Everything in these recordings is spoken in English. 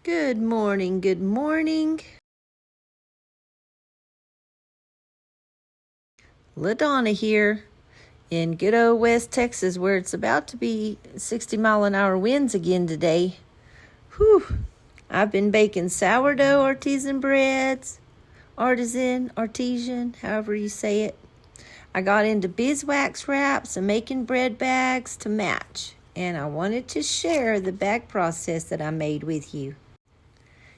Good morning, good morning. LaDonna here in good old West Texas, where it's about to be 60-mile-an-hour winds again today. Whew. I've been baking sourdough artisan breads, artesian, however you say it. I got into beeswax wraps and making bread bags to match, and I wanted to share the bag process that I made with you.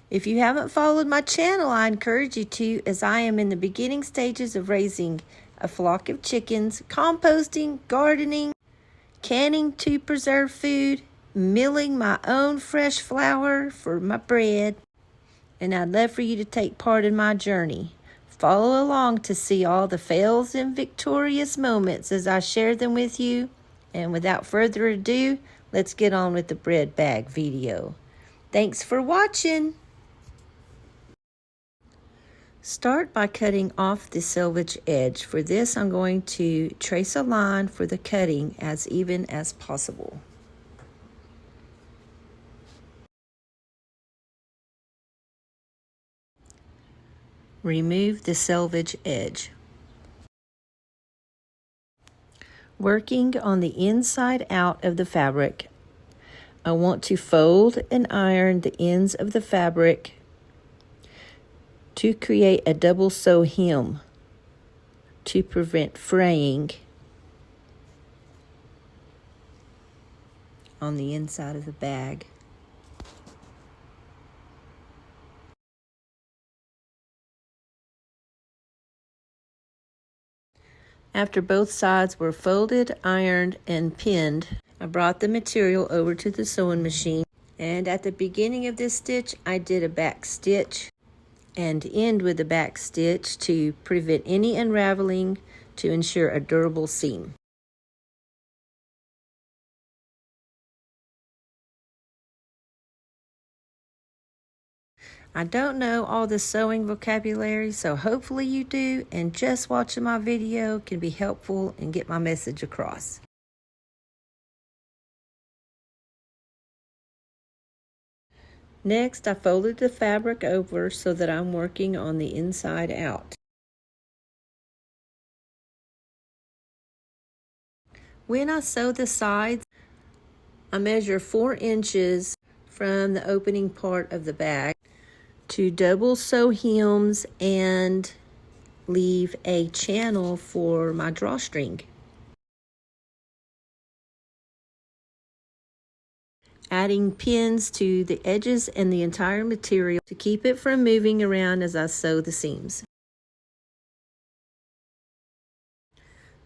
If you haven't followed my channel, I encourage you to, as I am in the beginning stages of raising a flock of chickens, composting, gardening, canning to preserve food, milling my own fresh flour for my bread, and I'd love for you to take part in my journey. Follow along to see all the fails and victorious moments as I share them with you. And without further ado, let's get on with the bread bag video. Thanks for watching. Start by cutting off the selvage edge. For this, I'm going to trace a line for the cutting as even as possible. Remove the selvage edge. Working on the inside out of the fabric, I want to fold and iron the ends of the fabric to create a double sew hem to prevent fraying on the inside of the bag. After both sides were folded, ironed, and pinned, I brought the material over to the sewing machine, and at the beginning of this stitch, I did a back stitch and end with a back stitch to prevent any unraveling to ensure a durable seam. I don't know all the sewing vocabulary, so hopefully you do, and just watching my video can be helpful and get my message across. Next, I folded the fabric over so that I'm working on the inside out. When I sew the sides, I measure 4 inches from the opening part of the bag to double sew hems and leave a channel for my drawstring. Adding pins to the edges and the entire material to keep it from moving around as I sew the seams.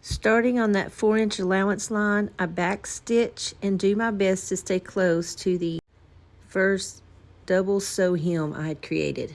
Starting on that 4-inch allowance line, I back stitch and do my best to stay close to the first double sew hem I had created.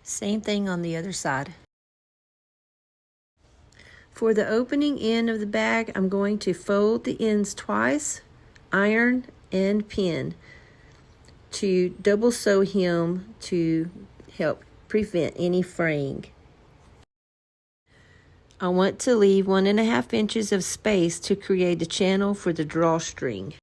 Same thing on the other side. For the opening end of the bag, I'm going to fold the ends twice, iron and pin to double sew hem to help prevent any fraying. I want to leave 1.5 inches of space to create a channel for the drawstring.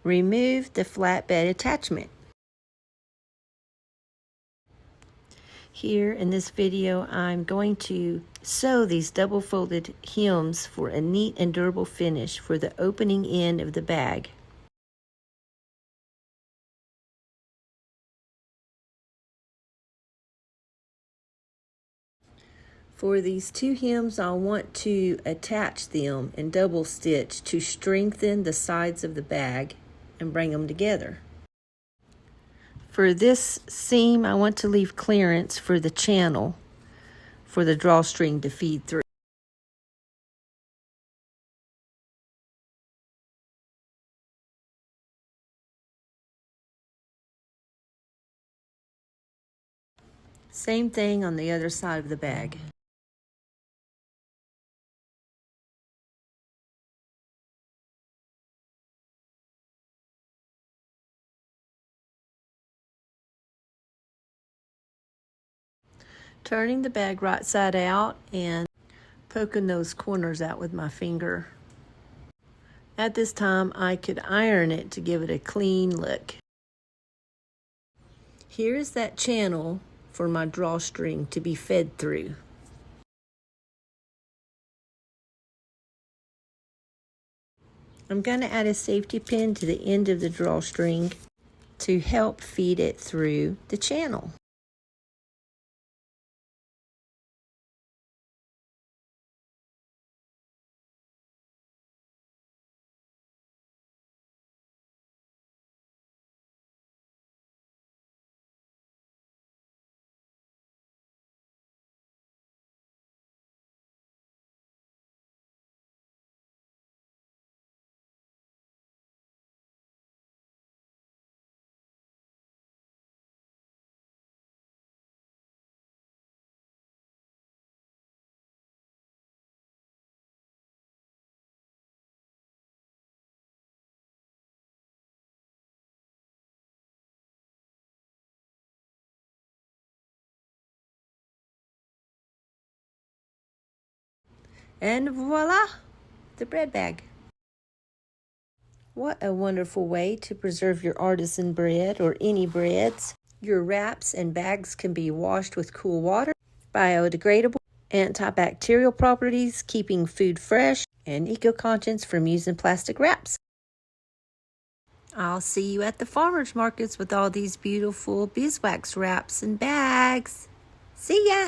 Remove the flatbed attachment. Here in this video, I'm going to sew these double folded hems for a neat and durable finish for the opening end of the bag. For these 2 hems, I'll want to attach them and double stitch to strengthen the sides of the bag and bring them together. For this seam, I want to leave clearance for the channel for the drawstring to feed through. Same thing on the other side of the bag. Turning the bag right side out and poking those corners out with my finger. At this time, I could iron it to give it a clean look. Here's that channel for my drawstring to be fed through. I'm going to add a safety pin to the end of the drawstring to help feed it through the channel. And voila, the bread bag. What a wonderful way to preserve your artisan bread or any breads. Your wraps and bags can be washed with cool water, biodegradable, antibacterial properties, keeping food fresh, and eco-conscious from using plastic wraps. I'll see you at the farmers markets with all these beautiful beeswax wraps and bags. See ya!